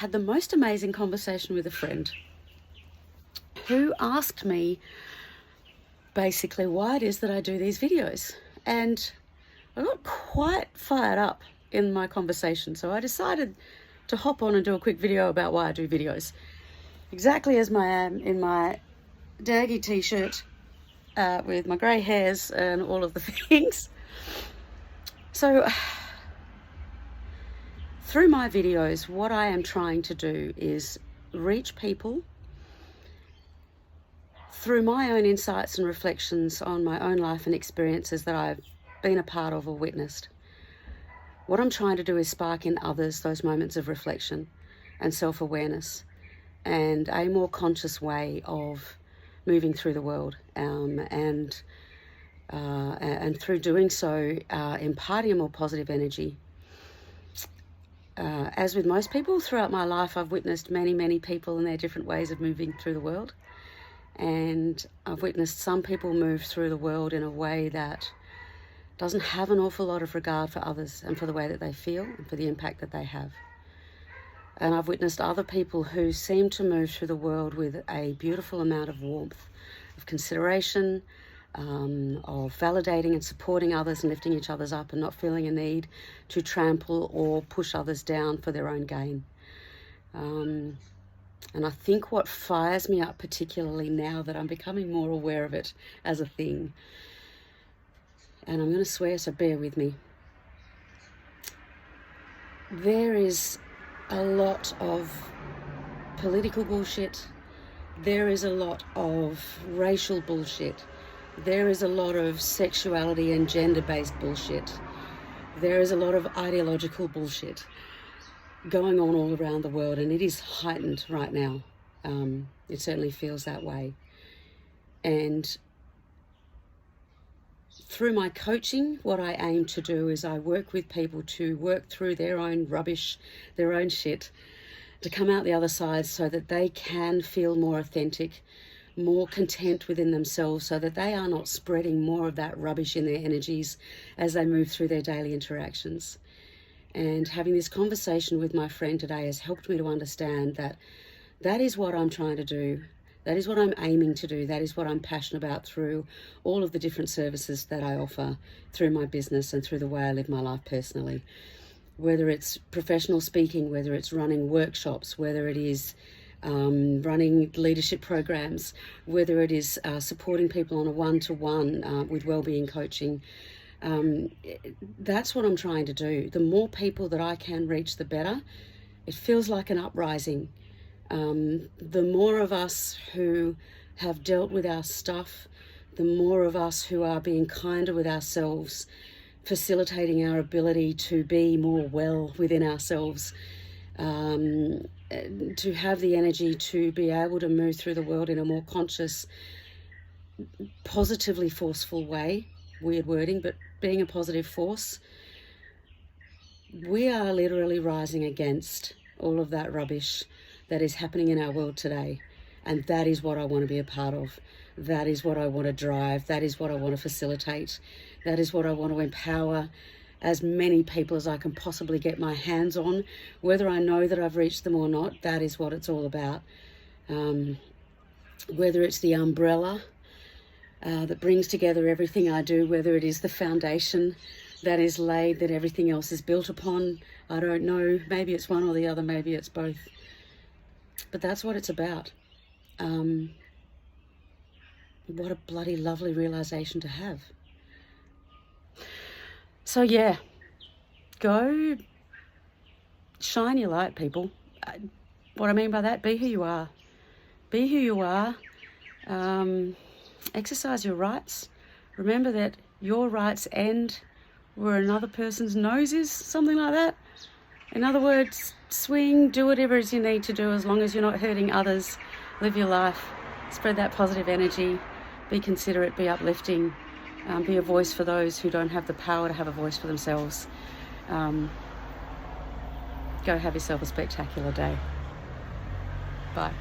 had the most amazing conversation with a friend who asked me basically why it is that I do these videos. And I got quite fired up in my conversation, so I decided to hop on and do a quick video about why I do videos. Exactly as I am in my daggy t-shirt with my grey hairs and all of the things. So through my videos, what I am trying to do is reach people through my own insights and reflections on my own life and experiences that I've been a part of or witnessed. What I'm trying to do is spark in others those moments of reflection and self-awareness and a more conscious way of moving through the world, and through doing so, imparting a more positive energy. As with most people throughout my life, I've witnessed many people and their different ways of moving through the world. And I've witnessed some people move through the world in a way that doesn't have an awful lot of regard for others and for the way that they feel and for the impact that they have. And I've witnessed other people who seem to move through the world with a beautiful amount of warmth, of consideration, of validating and supporting others and lifting each other's up and not feeling a need to trample or push others down for their own gain. And I think what fires me up, particularly now that I'm becoming more aware of it as a thing, and I'm going to swear, so bear with me, there is a lot of political bullshit, there is a lot of racial bullshit, there is a lot of sexuality and gender-based bullshit, there is a lot of ideological bullshit going on all around the world, and it is heightened right now. It certainly feels that way. And through my coaching, what I aim to do is I work with people to work through their own rubbish, their own shit, to come out the other side so that they can feel more authentic, more content within themselves, so that they are not spreading more of that rubbish in their energies as they move through their daily interactions. And having this conversation with my friend today has helped me to understand that that is what I'm trying to do. That is what I'm aiming to do. That is what I'm passionate about through all of the different services that I offer through my business and through the way I live my life personally. Whether it's professional speaking, whether it's running workshops, whether it is running leadership programs, whether it is supporting people on a one-to-one with wellbeing coaching. That's what I'm trying to do. The more people that I can reach, the better. It feels like an uprising. The more of us who have dealt with our stuff, the more of us who are being kinder with ourselves, facilitating our ability to be more well within ourselves, to have the energy to be able to move through the world in a more conscious, positively forceful way. Weird wording, but being a positive force. We are literally rising against all of that rubbish that is happening in our world today. And that is what I want to be a part of. That is what I want to drive. That is what I want to facilitate. That is what I want to empower as many people as I can possibly get my hands on. Whether I know that I've reached them or not, that is what it's all about. Whether it's the umbrella that brings together everything I do, whether it is the foundation that is laid that everything else is built upon, I don't know. Maybe it's one or the other, maybe it's both. But that's what it's about. What a bloody lovely realization to have. So yeah, go shine your light, people. What I mean by that, be who you are. Be who you are. Exercise your rights. Remember that your rights end where another person's nose is, something like that. In other words, swing, do whatever it is you need to do as long as you're not hurting others. Live your life, spread that positive energy, be considerate, be uplifting, be a voice for those who don't have the power to have a voice for themselves. Go have yourself a spectacular day. Bye.